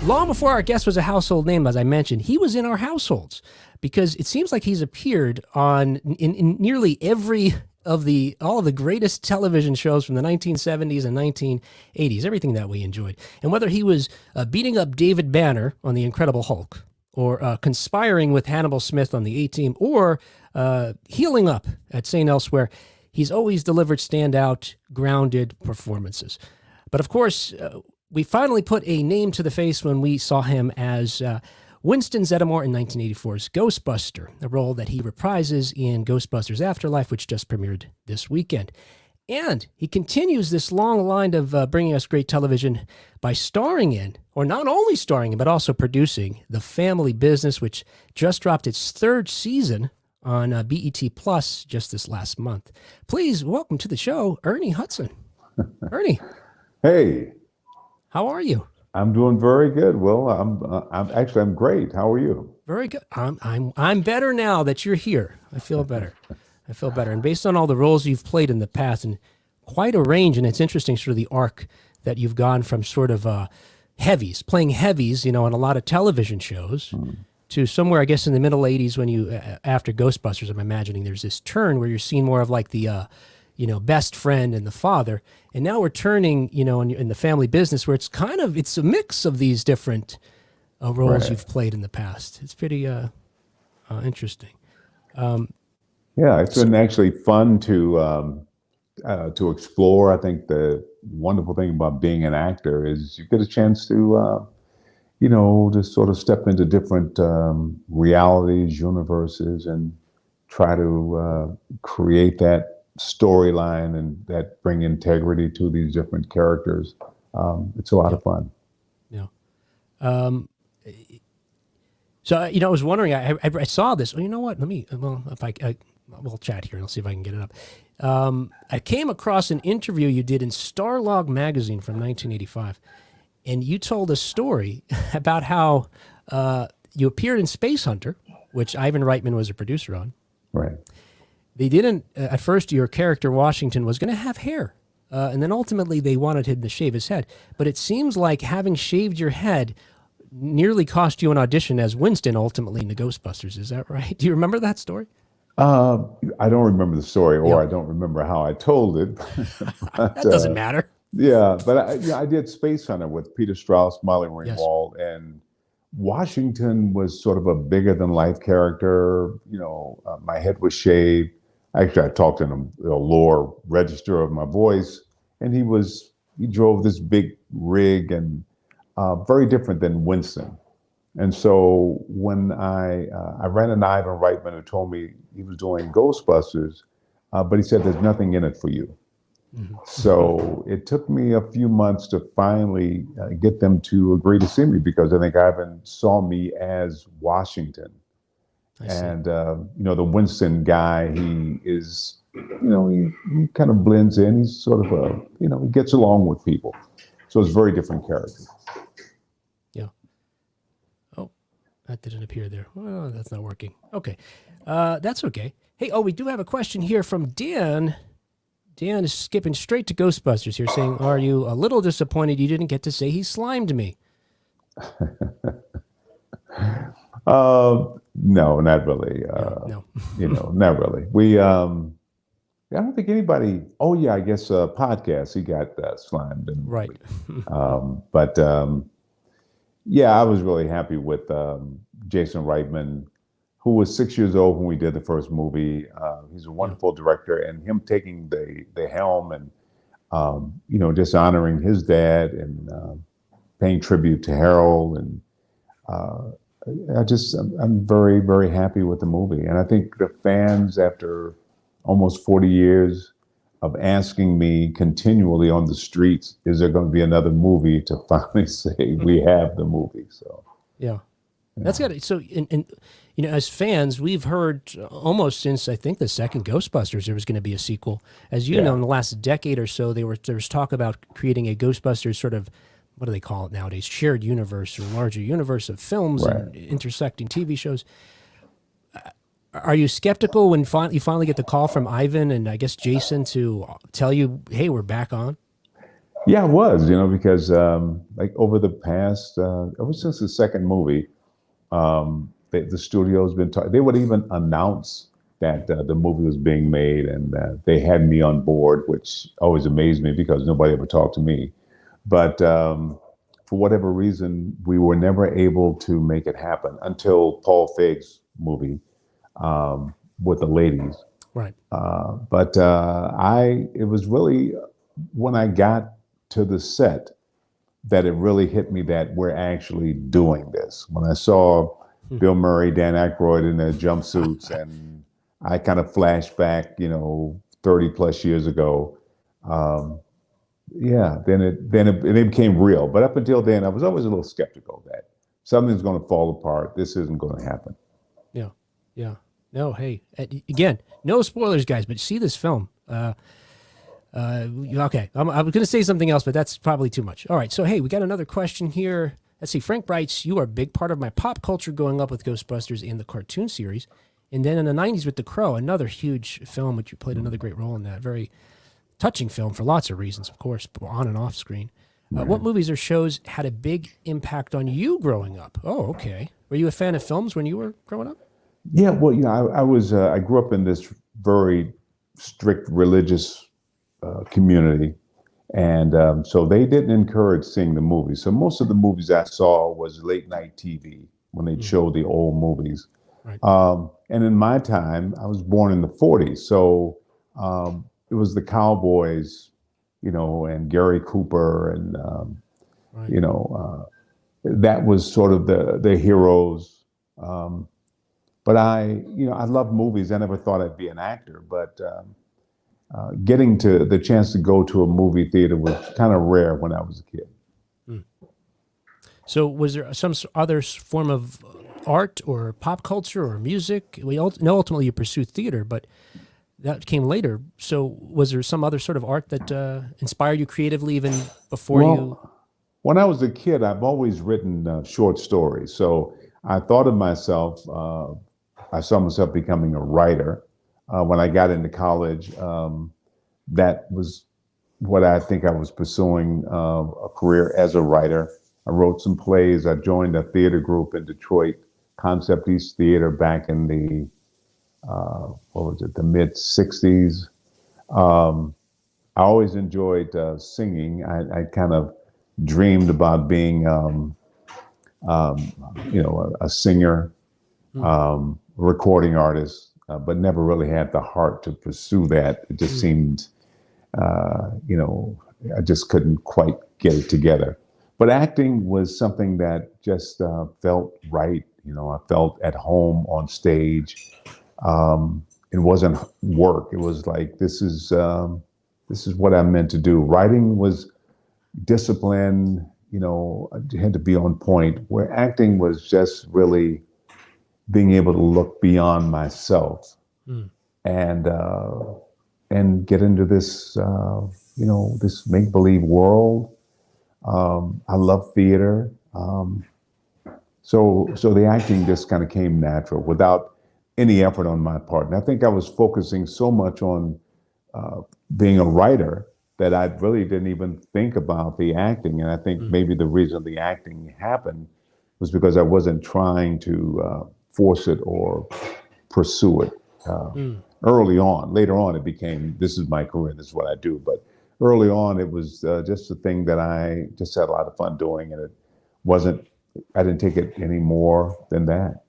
Long before our guest was a household name, as I mentioned, he was in our households because it seems like he's appeared on in nearly every of all of the greatest television shows from the 1970s and 1980s, everything that we enjoyed. And whether he was beating up David Banner on The Incredible Hulk, or conspiring with Hannibal Smith on the A-Team, or healing up at St. Elsewhere, he's always delivered standout, grounded performances. But of course, we finally put a name to the face when we saw him as Winston Zeddemore in 1984's Ghostbuster, a role that he reprises in Ghostbusters Afterlife, which just premiered this weekend. And he continues this long line of bringing us great television by starring in, or not only starring in, but also producing The Family Business, which just dropped its third season on BET Plus just this last month. Please welcome to the show, Ernie Hudson. Ernie. Hey. How are you? I'm doing very good. Well, I'm great. How are you? Very good. I'm better now that you're here. I feel better. And based on all the roles you've played in the past, and quite a range, and it's interesting sort of the arc that you've gone from sort of playing heavies, on a lot of television shows, to somewhere, I guess, in the middle 80s when you, after Ghostbusters, I'm imagining there's this turn where you're seen more of like the, best friend and the father. And now we're turning, in The Family Business, where it's a mix of these different roles Right. you've played in the past. It's pretty interesting. Yeah, it's been actually fun to explore. I think the wonderful thing about being an actor is you get a chance to, just sort of step into different realities, universes, and try to create that storyline and that bring integrity to these different characters. It's a lot of fun. Yeah. So, I was wondering, I saw this. Well, you know what? We'll chat here and I'll see if I can get it up. I came across an interview you did in Starlog magazine from 1985, and you told a story about how you appeared in Space Hunter, which Ivan Reitman was a producer on. Right. They didn't, at first, your character, Washington, was going to have hair. And then ultimately they wanted him to shave his head. But it seems like having shaved your head nearly cost you an audition as Winston ultimately in the Ghostbusters. Is that right? Do you remember that story? I don't remember the story, or Yeah. I don't remember how I told it. But, That doesn't matter. Yeah, but I did Space Hunter with Peter Strauss, Molly Yes. Ringwald, and Washington was sort of a bigger than life character. My head was shaved. Actually, I talked in the lower register of my voice, and he drove this big rig and very different than Winston. And so when I ran into Ivan Reitman, who told me he was doing Ghostbusters, but he said there's nothing in it for you. Mm-hmm. So it took me a few months to finally get them to agree to see me, because I think Ivan saw me as Washington. I see. And, the Winston guy, he is, he kind of blends in. He's sort of he gets along with people. So it's a very different character. Yeah. Oh, that didn't appear there. Well, that's not working. Okay. That's okay. Hey, we do have a question here from Dan. Dan is skipping straight to Ghostbusters here, saying, are you a little disappointed you didn't get to say he slimed me? No, not really. No. Not really. We, I don't think anybody. Oh yeah, I guess podcast. He got slimed, and Right. but yeah, I was really happy with Jason Reitman, who was 6 years old when we did the first movie. He's a wonderful director, and him taking the helm and just honoring his dad and paying tribute to Harold, and I'm very, very happy with the movie. And I think the fans, after almost 40 years of asking me continually on the streets, is there going to be another movie, to finally say we have the movie. So Yeah. That's got it. So, as fans, we've heard almost since, I think, the second Ghostbusters, there was going to be a sequel. As you know, in the last decade or so, there was talk about creating a Ghostbusters sort of, what do they call it nowadays? Shared universe, or larger universe of films and intersecting TV shows. Are you skeptical when you finally get the call from Ivan and I guess Jason to tell you, hey, we're back on? Yeah, it was, because like over the past, ever since the second movie, the studio's been talking. They would even announce that the movie was being made, and they had me on board, which always amazed me because nobody ever talked to me. But for whatever reason, we were never able to make it happen until Paul Feig's movie with the ladies. Right. But it was really when I got to the set that it really hit me that we're actually doing this. When I saw Hmm. Bill Murray, Dan Aykroyd in their jumpsuits, and I kind of flashed back, 30 plus years ago. Um, yeah, then it became real. But up until then, I was always a little skeptical that something's going to fall apart. This isn't going to happen. Yeah. Yeah. No, hey, again, no spoilers, guys, but see this film. Okay, I'm going to say something else, but that's probably too much. All right, so hey, we got another question here. Let's see. Frank writes, "You are a big part of my pop culture growing up with Ghostbusters and the cartoon series, and then in the '90s with The Crow, another huge film, which you played another great role in that. Very touching film for lots of reasons, of course, on and off screen. What movies or shows had a big impact on you growing up? Oh, okay. Were you a fan of films when you were growing up? Yeah, well, I grew up in this very strict religious community. And so they didn't encourage seeing the movies. So most of the movies I saw was late night TV when they'd Mm, show the old movies. right. And in my time, I was born in the 40s. So it was the Cowboys, and Gary Cooper. And, Right. that was sort of the heroes. But I love movies. I never thought I'd be an actor. But getting to the chance to go to a movie theater was kind of rare when I was a kid. Mm. So, was there some other form of art or pop culture or music? We know ultimately you pursued theater, but that came later. So, was there some other sort of art that inspired you creatively even before you? Well, when I was a kid, I've always written short stories. So I thought of myself, I saw myself becoming a writer. When I got into college, that was what I think I was pursuing a career as a writer. I wrote some plays. I joined a theater group in Detroit, Concept East Theater, back in the mid 60s. Um, I always enjoyed singing. I kind of dreamed about being, um, a singer, Mm, recording artist, but never really had the heart to pursue that. It just mm, seemed, uh, you know, I just couldn't quite get it together. But acting was something that just felt right. I felt at home on stage. It wasn't work. It was like this is what I'm meant to do. Writing was discipline. I had to be on point. Where acting was just really being able to look beyond myself mm, and get into this make believe world. I love theater. So the acting just kind of came natural without any effort on my part. And I think I was focusing so much on uh, being a writer that I really didn't even think about the acting. And I think mm, maybe the reason the acting happened was because I wasn't trying to force it or pursue it mm. early on. Later on, it became this is my career, this is what I do. But early on, it was just a thing that I just had a lot of fun doing, and it wasn't. I didn't take it any more than that.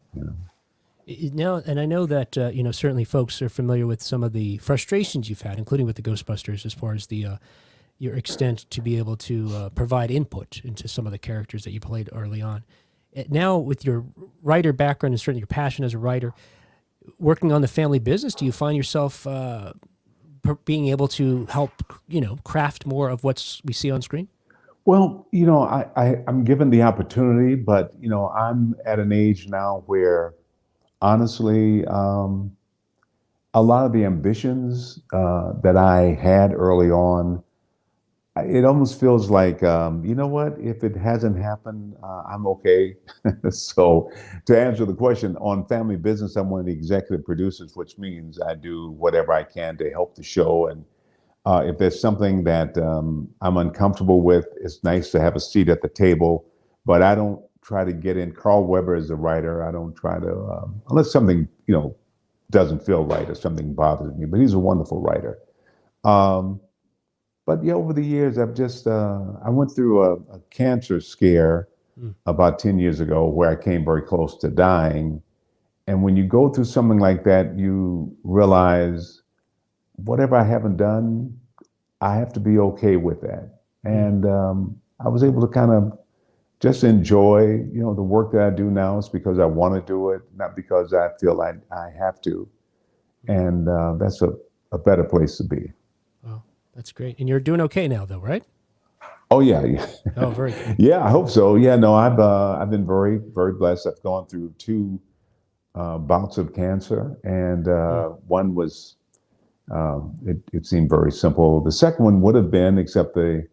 Now, and I know that certainly folks are familiar with some of the frustrations you've had, including with the Ghostbusters, as far as the your extent to be able to provide input into some of the characters that you played early on. Now, with your writer background and certainly your passion as a writer, working on the family business, do you find yourself being able to help craft more of what we see on screen? Well, I'm given the opportunity, but I'm at an age now where honestly, a lot of the ambitions that I had early on, it almost feels like, you know what? If it hasn't happened, I'm okay. So, to answer the question, on family business, I'm one of the executive producers, which means I do whatever I can to help the show and If there's something that I'm uncomfortable with, it's nice to have a seat at the table, but I don't try to get in. Carl Weber is a writer. I don't try to, unless something, doesn't feel right or something bothers me, but he's a wonderful writer. Um, but yeah, over the years, I went through a cancer scare Mm. about 10 years ago where I came very close to dying. And when you go through something like that, you realize whatever I haven't done, I have to be okay with that. Mm. And I was able to kind of just enjoy, the work that I do now is because I want to do it, not because I feel I have to. And that's a better place to be. Well, that's great. And you're doing okay now, though, right? Oh yeah, yeah, Oh, very good. yeah. I hope so. Yeah, no, I've been very very blessed. I've gone through two bouts of cancer, and Mm. one was it seemed very simple. The second one would have been, except the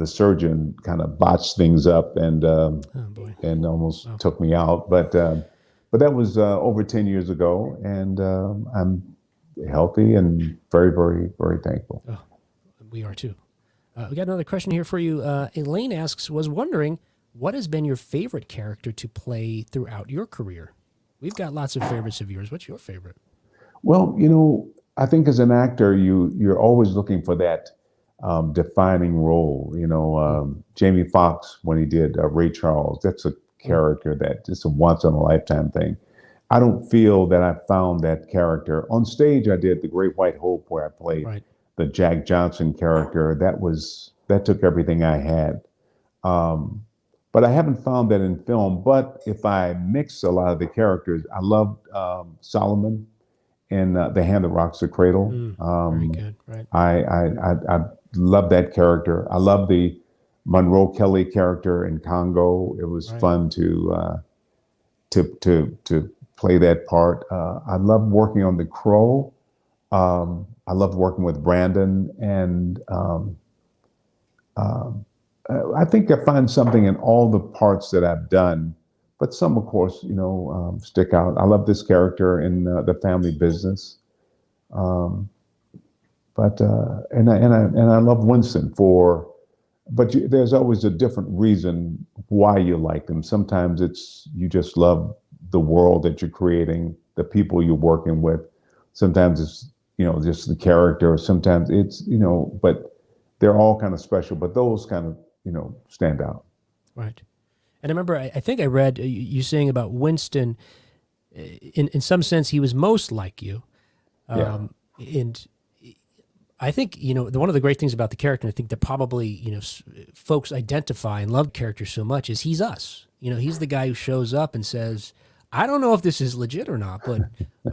surgeon kind of botched things up Oh, boy. and almost Wow. took me out. But that was over 10 years ago, and I'm healthy and very very very thankful. Oh, we are too. We got another question here for you. Elaine asks, was wondering, what has been your favorite character to play throughout your career? We've got lots of favorites of yours. What's your favorite? Well, I think as an actor, you're always looking for that defining role. Mm. Jamie Foxx when he did Ray Charles, that's a Mm. character that just a once in a lifetime thing. I don't feel that I found that character on stage. I did The Great White Hope where I played Right. the Jack Johnson character. That took everything I had. Um, but I haven't found that in film. But if I mix a lot of the characters, I loved Solomon in The Hand That Rocks the Cradle. Mm. Very good. Right. I love that character. I love the Monroe Kelly character in Congo. It was Right. fun to play that part. I love working on The Crow. I loved working with Brandon, and I think I find something in all the parts that I've done. But some, of course, stick out. I love this character in The Family Business. Um, but and I love Winston there's always a different reason why you like them. Sometimes it's you just love the world that you're creating, the people you're working with. Sometimes it's just the character. Sometimes it's but they're all kind of special. But those kind of stand out. Right. And I remember, I think I read you saying about Winston. In some sense, he was most like you. Yeah. And I think, one of the great things about the character, and I think that probably, folks identify and love characters so much, is he's us. He's the guy who shows up and says, I don't know if this is legit or not, but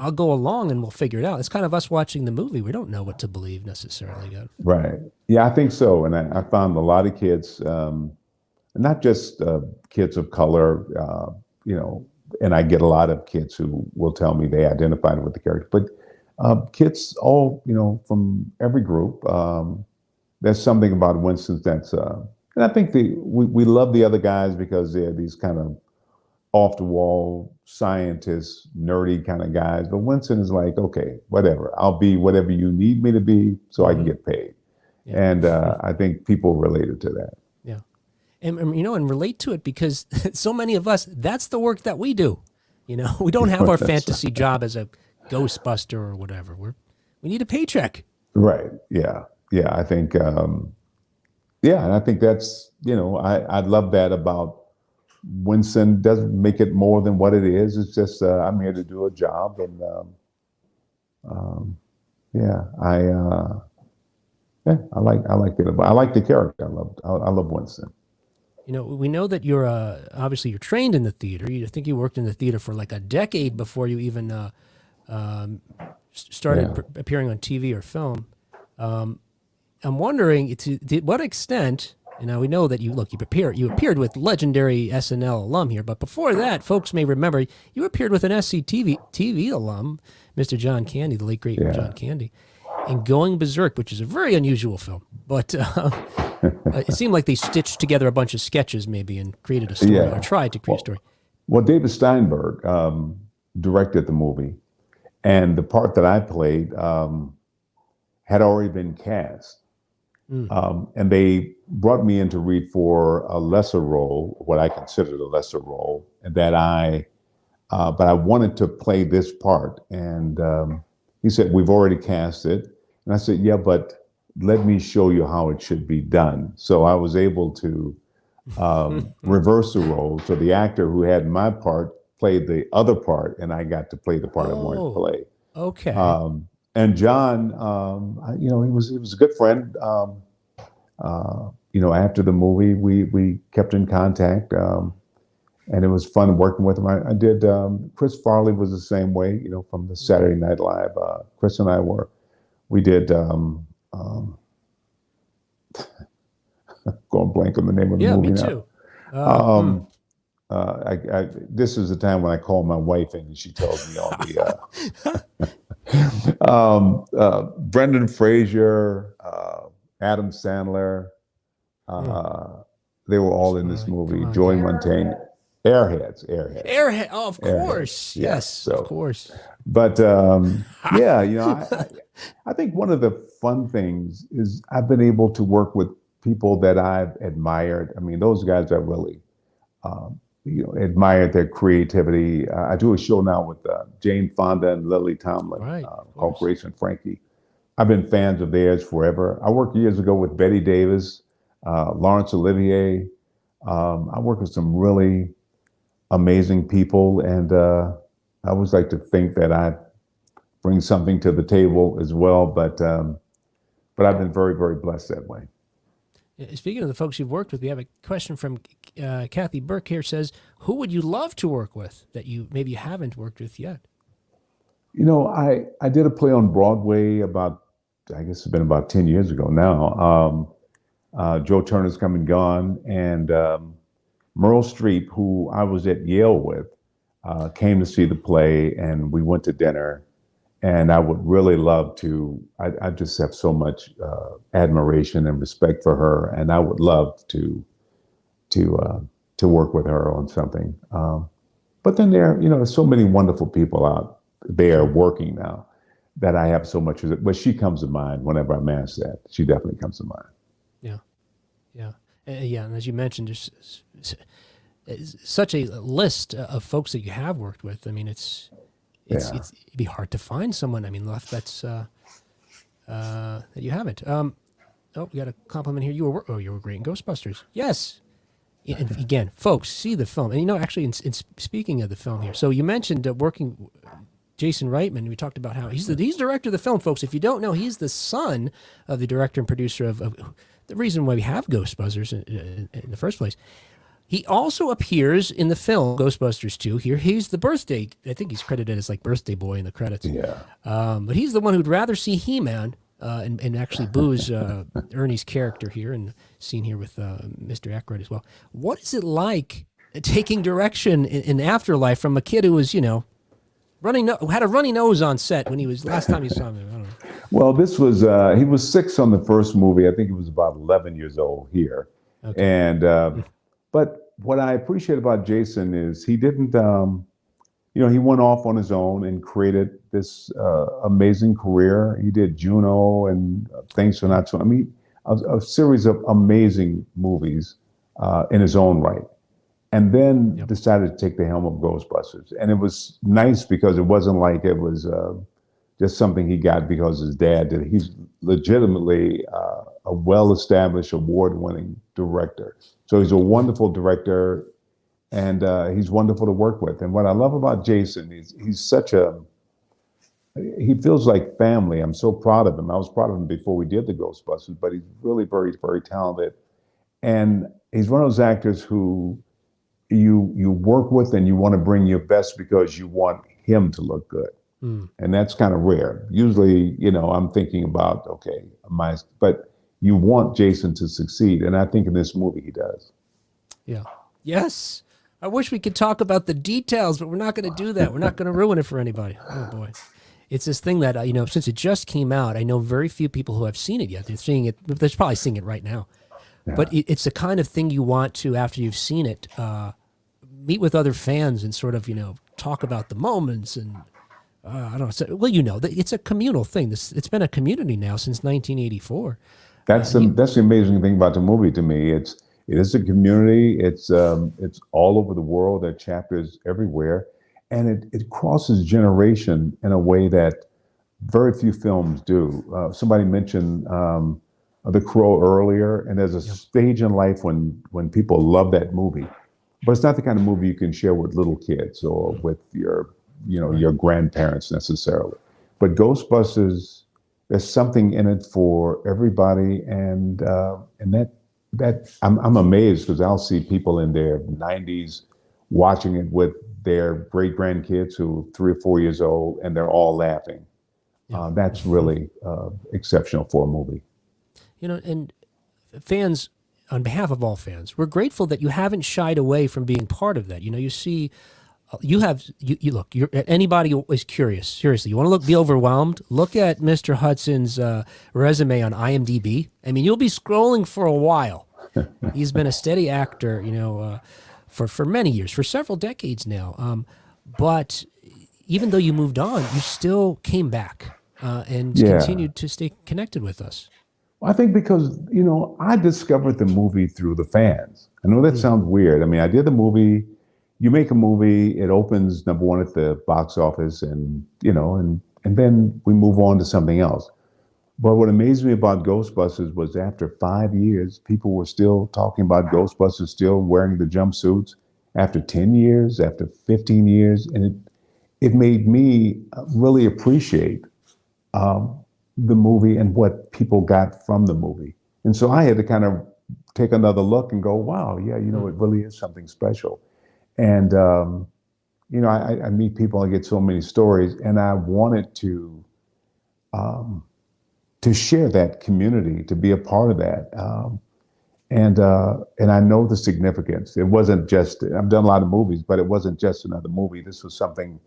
I'll go along and we'll figure it out. It's kind of us watching the movie. We don't know what to believe necessarily yet. Right. Yeah, I think so. And I found a lot of kids, not just kids of color, and I get a lot of kids who will tell me they identified with the character, but kids all, from every group. There's something about Winston and I think we love the other guys because they're these kind of off the wall scientists, nerdy kind of guys. But Winston is like, okay, whatever. I'll be whatever you need me to be so I can get paid. Yeah. And I think people related to that. Yeah. And relate to it because so many of us, that's the work that we do. We don't have our fantasy job as a Ghostbuster or whatever. We need a paycheck. Right. Yeah. Yeah. I think, and I think that's, I love that about Winston. Doesn't make it more than what it is. It's just, I'm here to do a job. And, yeah, I like it. I like the character. I love Winston. We know that you're obviously you're trained in the theater. I think you worked in the theater for like a decade before you even started appearing on TV or film. I'm wondering to what extent. We know that you appeared with legendary SNL alum here, but before that, folks may remember you appeared with an SCTV alum, Mr. John Candy, the late great John Candy, in Going Berserk, which is a very unusual film, but. It seemed like they stitched together a bunch of sketches maybe and created a story or tried to create a story. Well, David Steinberg directed the movie. And the part that I played, had already been cast. And they brought me in to read for a lesser role, what I considered a lesser role, and but I wanted to play this part. And he said, "We've already cast it." And I said, "Yeah, but let me show you how it should be done." So I was able to reverse the role. So the actor who had my part played the other part, and I got to play the part I wanted to play. Okay. And John, he was a good friend. After the movie, we kept in contact, and it was fun working with him. I did. Chris Farley was the same way, from the Saturday Night Live. Chris and I we did. Going blank on the name of the movie me now. too. This is the time when I call my wife in and she tells me all the. Brendan Fraser, Adam Sandler, they were all in this movie. Joey Montaigne, Airheads. Airhead, oh, of course, yes, so, of course. But I think one of the fun things is I've been able to work with people that I've admired. I mean, those guys I really, admired their creativity. I do a show now with Jane Fonda and Lily Tomlin called Grace and Frankie. I've been fans of theirs forever. I worked years ago with Betty Davis, Laurence Olivier. I worked with some really amazing people, and I always like to think that I bring something to the table as well. But I've been very, very blessed that way. Speaking of the folks you've worked with, we have a question from Kathy Burke here. Says, who would you love to work with that you haven't worked with yet? I did a play on Broadway I guess it's been about 10 years ago now. Joe Turner's Come and Gone, and Meryl Streep, who I was at Yale with, came to see the play, and we went to dinner. And I would really love to. I just have so much admiration and respect for her, and I would love to work with her on something. But then there's so many wonderful people out there working now that I have so much. But she comes to mind whenever I'm asked that. She definitely comes to mind. Yeah. And as you mentioned, there's such a list of folks that you have worked with. I mean, it'd be hard to find someone. I mean, that's that you haven't. We got a compliment here. You were great in Ghostbusters. Yes. And again, folks, see the film. And actually, in speaking of the film here, so you mentioned working Jason Reitman. We talked about how he's director of the film, folks. If you don't know, he's the son of the director and producer of the reason why we have Ghostbusters in the first place. He also appears in the film Ghostbusters 2 here. He's the birthday, I think he's credited as like birthday boy in the credits. Yeah. But he's the one who'd rather see He-Man and actually boos Ernie's character here, and seen here with Mr. Aykroyd as well. What is it like taking direction in Afterlife from a kid who was, had a runny nose on set when he was, last time you saw him? I don't know. Well, this was, he was 6 on the first movie. I think he was about 11 years old here. Okay. And, but what I appreciate about Jason is he didn't, he went off on his own and created this amazing career. He did Juno and Things for Not So. I mean, a series of amazing movies in his own right. And then decided to take the helm of Ghostbusters. And it was nice because it wasn't like it was just something he got because his dad did. He's legitimately a well-established, award-winning director. So he's a wonderful director, and he's wonderful to work with. And what I love about Jason is he feels like family. I'm so proud of him. I was proud of him before we did the Ghostbusters, but he's really very, very talented. And he's one of those actors who you work with and you want to bring your best because you want him to look good. And that's kind of rare. Usually, I'm thinking about, but you want Jason to succeed. And I think in this movie, he does. Yeah. Yes. I wish we could talk about the details, but we're not going to do that. We're not going to ruin it for anybody. Oh, boy. It's this thing that, since it just came out, I know very few people who have seen it yet. They're seeing it. They're probably seeing it right now. Yeah. But it's the kind of thing you want to, after you've seen it, meet with other fans and sort of, talk about the moments and I don't know. Well, you know, it's a communal thing. It's been a community now since 1984. That's And that's the amazing thing about the movie to me. It is a community. It's all over the world. There are chapters everywhere, and it crosses generation in a way that very few films do. Somebody mentioned The Crow earlier, and there's a yeah, stage in life when people love that movie, but it's not the kind of movie you can share with little kids or with your right. your grandparents necessarily. But Ghostbusters, there's something in it for everybody, and that I'm amazed because I'll see people in their 90s watching it with their great grandkids who are 3 or 4 years old, and they're all laughing. Yeah. That's really exceptional for a movie. You know, and fans, on behalf of all fans, we're grateful that you haven't shied away from being part of that. You know, you see, you look. Anybody who is curious, seriously, you want to be overwhelmed. Look at Mr. Hudson's resume on IMDb. I mean, you'll be scrolling for a while. He's been a steady actor, you know, for many years, for several decades now. But even though you moved on, you still came back and Yeah. continued to stay connected with us. I think because, I discovered the movie through the fans. I know that Mm, sounds weird. I mean, I did the movie, you make a movie, it opens number one at the box office and then we move on to something else. But what amazed me about Ghostbusters was after 5 years, people were still talking about Ghostbusters, still wearing the jumpsuits. After 10 years, after 15 years, and it made me really appreciate um, the movie and what people got from the movie. And so I had to kind of take another look and go, wow, yeah, mm, it really is something special. And, I meet people, I get so many stories, and I wanted um, to share that community, to be a part of that. And I know the significance. It wasn't just, I've done a lot of movies, but it wasn't just another movie. This was something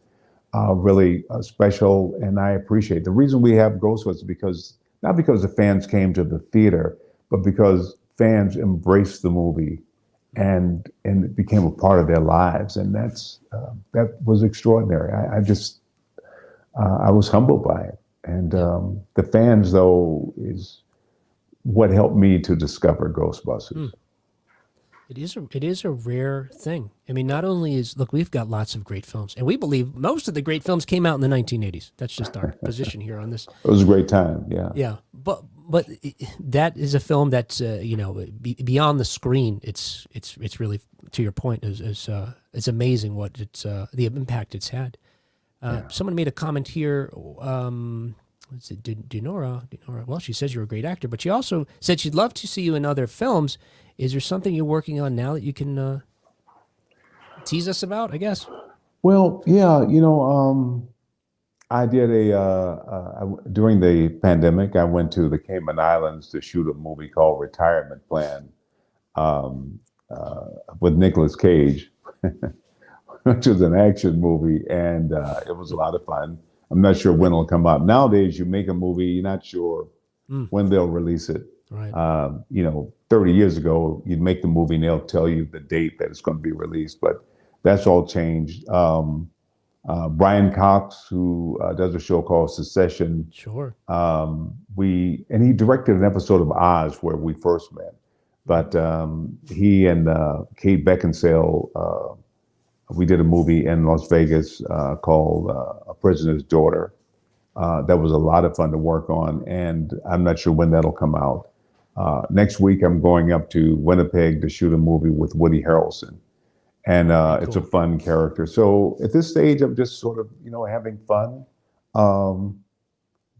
really special, and I appreciate. The reason we have Ghost was because not because the fans came to the theater, but because fans embraced the movie and it became a part of their lives, and that was extraordinary. I was humbled by it, and yeah. the fans though is what helped me to discover Mm. Ghostbusters. It is a rare thing. I mean, not only look, we've got lots of great films, and we believe most of the great films came out in the 1980s. That's just our position here on this. It was a great time. Yeah, Yeah, but that is a film that's beyond the screen. It's really, to your point, is it's amazing what the impact it's had. yeah. Someone made a comment here. Let's see, Dinora. Well, she says you're a great actor, but she also said she'd love to see you in other films. Is there something you're working on now that you can tease us about? I guess. Well, yeah, I did during the pandemic. I went to the Cayman Islands to shoot a movie called Retirement Plan um, with Nicolas Cage, which was an action movie, and it was a lot of fun. I'm not sure when it'll come out. Nowadays, you make a movie, you're not sure Mm, when they'll release it. right. 30 years ago, you'd make the movie and they'll tell you the date that it's going to be released, but that's all changed. Brian Cox, who does a show called Secession, Sure. he directed an episode of Oz where we first met. But he and Kate Beckinsale, we did a movie in Las Vegas called A Prisoner's Daughter. That was a lot of fun to work on, and I'm not sure when that'll come out. Next week, I'm going up to Winnipeg to shoot a movie with Woody Harrelson, and Very it's a cool. fun character. So at this stage, I'm just sort of having fun. Um,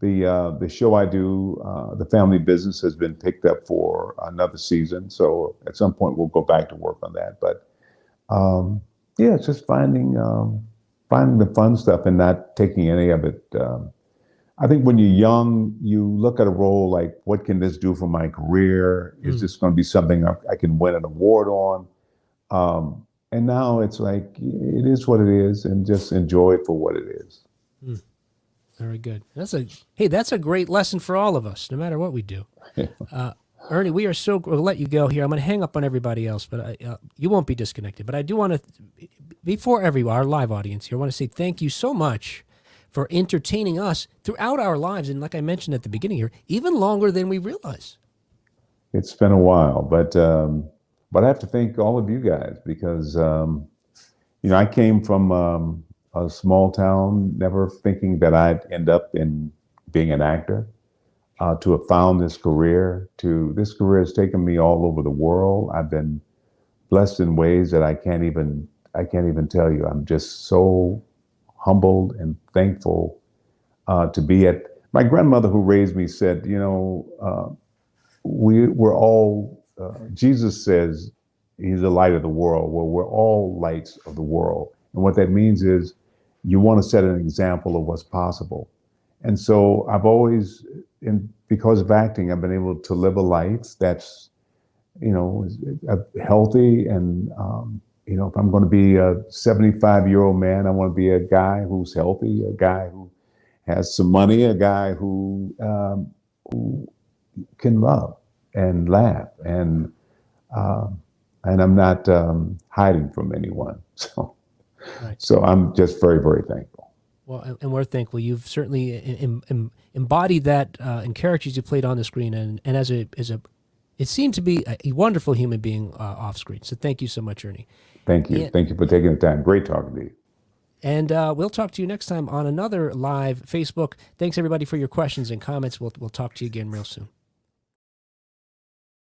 the show I do, the family business, has been picked up for another season. So at some point, we'll go back to work on that. But yeah, it's just finding the fun stuff and not taking any of it. I think when you're young, you look at a role like, what can this do for my career? Is Mm, this going to be something I can win an award on? And now it's like, it is what it is, and just enjoy it for what it is. mm, very good. That's a great lesson for all of us, no matter what we do. Uh, Ernie, we'll let you go here. I'm going to hang up on everybody else, but you won't be disconnected. But I do want to, before our live audience here, I want to say thank you so much for entertaining us throughout our lives. And like I mentioned at the beginning here, even longer than we realize. It's been a while, but I have to thank all of you guys because I came from a small town, never thinking that I'd end up in being an actor. To have found this career, this career has taken me all over the world. I've been blessed in ways that I can't even tell you. I'm just so humbled and thankful to be at. My grandmother, who raised me, said, we're all. Jesus says he's the light of the world. Well, we're all lights of the world, and what that means is you want to set an example of what's possible. And so I've always, because of acting, I've been able to live a life that's, healthy. And, if I'm going to be a 75-year-old man, I want to be a guy who's healthy, a guy who has some money, a guy who can love and laugh. And I'm not hiding from anyone. Right. So I'm just very, very thankful. Well, and we're thankful. You've certainly embodied that in characters you played on the screen, and as it seemed to be a wonderful human being off screen. So thank you so much, Ernie. Thank you. And, thank you for taking the time. Great talking to you. And we'll talk to you next time on another live Facebook. Thanks everybody for your questions and comments. We'll talk to you again real soon.